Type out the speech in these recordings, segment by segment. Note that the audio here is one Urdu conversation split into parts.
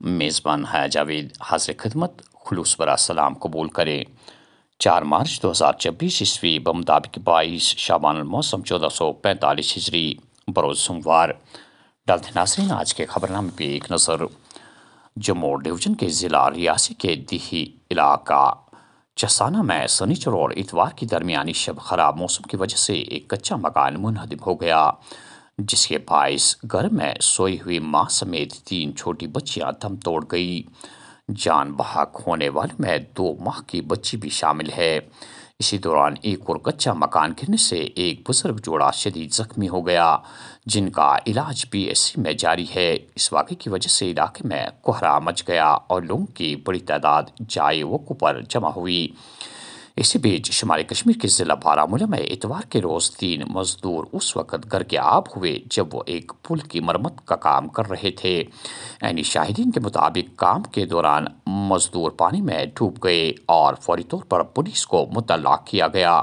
میزبان ہے جاوید حاضر خدمت خلوص برا سلام قبول کریں۔ 4 مارچ 2026 عیسوی بمطابق 22 شعبان الموسم 1445 ہجری بروز سوموار۔ ڈالتے ناظرین آج کے خبرنامے پہ ایک نظر۔ جموں ڈویژن کے ضلع ریاسی کے دیہی علاقہ چسانہ میں سنیچر اور اتوار کی درمیانی شب خراب موسم کی وجہ سے ایک کچا مکان منہدم ہو گیا، جس کے باعث گھر میں سوئی ہوئی ماں سمیت 3 چھوٹی بچیاں دم توڑ گئی۔ جان بحق ہونے والے میں 2 ماہ کی بچی بھی شامل ہے۔ اسی دوران ایک اور کچا مکان گرنے سے ایک بزرگ جوڑا شدید زخمی ہو گیا، جن کا علاج PHC میں جاری ہے۔ اس واقعے کی وجہ سے علاقے میں کوہرا مچ گیا اور لوگوں کی بڑی تعداد جائے وقوع پر جمع ہوئی۔ اسی بیچ شمالی کشمیر کے ضلع بارہمولہ میں اتوار کے روز 3 مزدور اس وقت گھر کے آب ہوئے جب وہ ایک پل کی مرمت کا کام کر رہے تھے۔ عینی شاہدین کے مطابق کام کے دوران مزدور پانی میں ڈوب گئے اور فوری طور پر پولیس کو مطلع کیا گیا،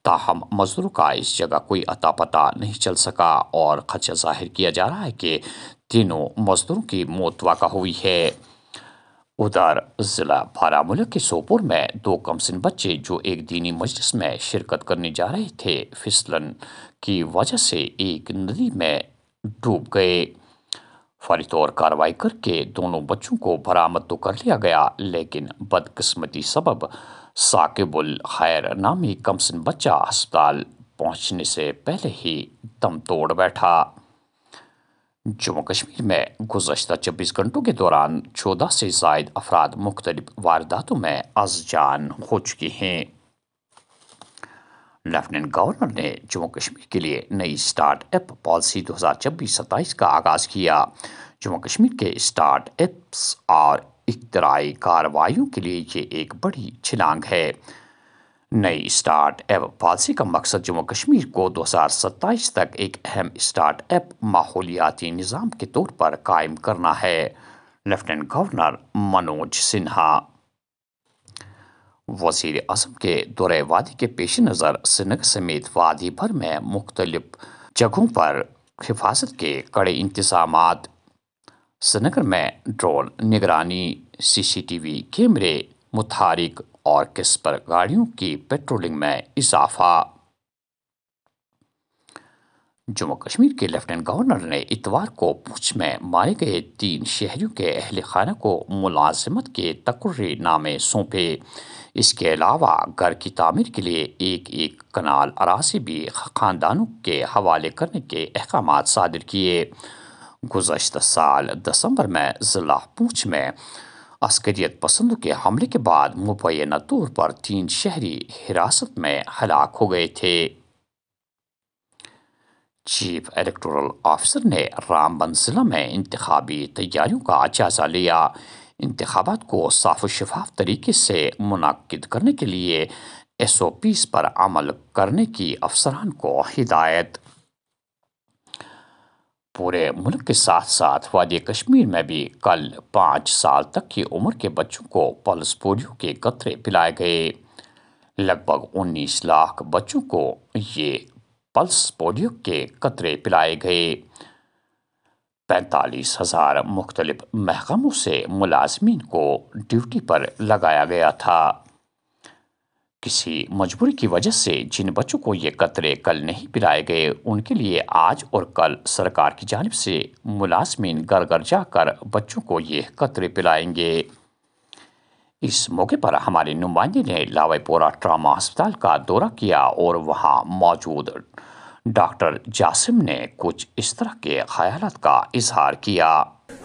تاہم مزدوروں کا اس جگہ کوئی اتا پتہ نہیں چل سکا اور خدشہ ظاہر کیا جا رہا ہے کہ تینوں مزدوروں کی موت واقع ہوئی ہے۔ ادھر ضلع بارہمولہ کے سوپور میں 2 کمسن بچے جو ایک دینی مجلس میں شرکت کرنے جا رہے تھے، پھسلن کی وجہ سے ایک ندی میں ڈوب گئے۔ فوری طور کارروائی کر کے دونوں بچوں کو برآمد تو کر لیا گیا، لیکن بدقسمتی سبب ثاقب الخیر نامی کمسن بچہ ہسپتال پہنچنے سے پہلے ہی دم توڑ بیٹھا۔ جموں کشمیر میں گزشتہ 24 گھنٹوں کے دوران 14 سے زائد افراد مختلف وارداتوں میں از جان ہو چکے ہیں۔ لیفٹیننٹ گورنر نے جموں کشمیر کے لیے نئی اسٹارٹ اپ پالیسی 2026-27 کا آغاز کیا۔ جموں کشمیر کے اسٹارٹ اپس اور اختراعی کارروائیوں کے لیے یہ ایک بڑی چھلانگ ہے۔ نئی اسٹارٹ اپ پالیسی کا مقصد جموں کشمیر کو 2027 تک ایک اہم اسٹارٹ اپ ماحولیاتی نظام کے طور پر قائم کرنا ہے: لیفٹیننٹ گورنر منوج سنہا۔ وزیر اعظم کے دورہ وادی کے پیش نظر سری نگر سمیت وادی بھر میں مختلف جگہوں پر حفاظت کے کڑے انتظامات۔ سری نگر میں ڈرون نگرانی، CCTV کیمرے متحرک اور کسپر گاڑیوں کی پیٹرولنگ میں اضافہ۔ جموں کشمیر کے لیفٹیننٹ گورنر نے اتوار کو پونچھ میں مارے گئے 3 شہریوں کے اہل خانہ کو ملازمت کے تقرری نامے سونپے۔ اس کے علاوہ گھر کی تعمیر کے لیے ایک کنال اراضی بھی خاندانوں کے حوالے کرنے کے احکامات صادر کیے۔ گزشتہ سال دسمبر میں ضلع پونچھ میں عسکریت پسندوں کے حملے کے بعد مبینہ طور پر 3 شہری حراست میں ہلاک ہو گئے تھے۔ چیف الیکٹورل آفیسر نے رامبن ضلع میں انتخابی تیاریوں کا جائزہ لیا۔ انتخابات کو صاف و شفاف طریقے سے منعقد کرنے کے لیے SOPs پر عمل کرنے کی افسران کو ہدایت۔ پورے ملک کے ساتھ ساتھ وادی کشمیر میں بھی کل 5 سال تک کی عمر کے بچوں کو پلس پولیو کے قطرے پلائے گئے۔ لگ بھگ 19 لاکھ بچوں کو یہ پلس پولیو کے قطرے پلائے گئے۔ 45,000 مختلف محکموں سے ملازمین کو ڈیوٹی پر لگایا گیا تھا۔ کسی مجبوری کی وجہ سے جن بچوں کو یہ قطرے کل نہیں پلائے گئے، ان کے لیے آج اور کل سرکار کی جانب سے ملازمین گھر گھر جا کر بچوں کو یہ قطرے پلائیں گے۔ اس موقع پر ہمارے نمائندے نے لاوی پورہ ٹراما ہسپتال کا دورہ کیا اور وہاں موجود ڈاکٹر جاسم نے کچھ اس طرح کے خیالات کا اظہار کیا۔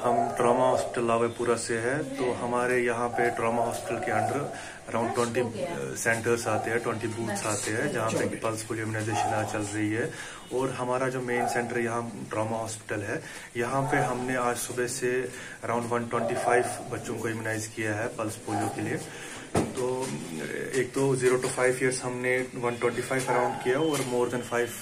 ہم ٹراما ہاسپٹل لاوی پورہ سے ہے، تو ہمارے یہاں پہ ٹراما ہاسپٹل کے انڈر اراؤنڈ 20 سینٹرز آتے ہیں، 20 بوتھس آتے ہیں جہاں پہ پلس پولیو امیونائزیشن چل رہی ہے۔ اور ہمارا جو مین سینٹر یہاں ٹراما ہاسپٹل ہے، یہاں پہ ہم نے آج صبح سے اراؤنڈ 125 بچوں کو امیونائز کیا ہے پلس پولیو کے لیے۔ تو ایک تو 0 to 5 ایئرس ہم نے 125 اراؤنڈ کیا اور مور دین 5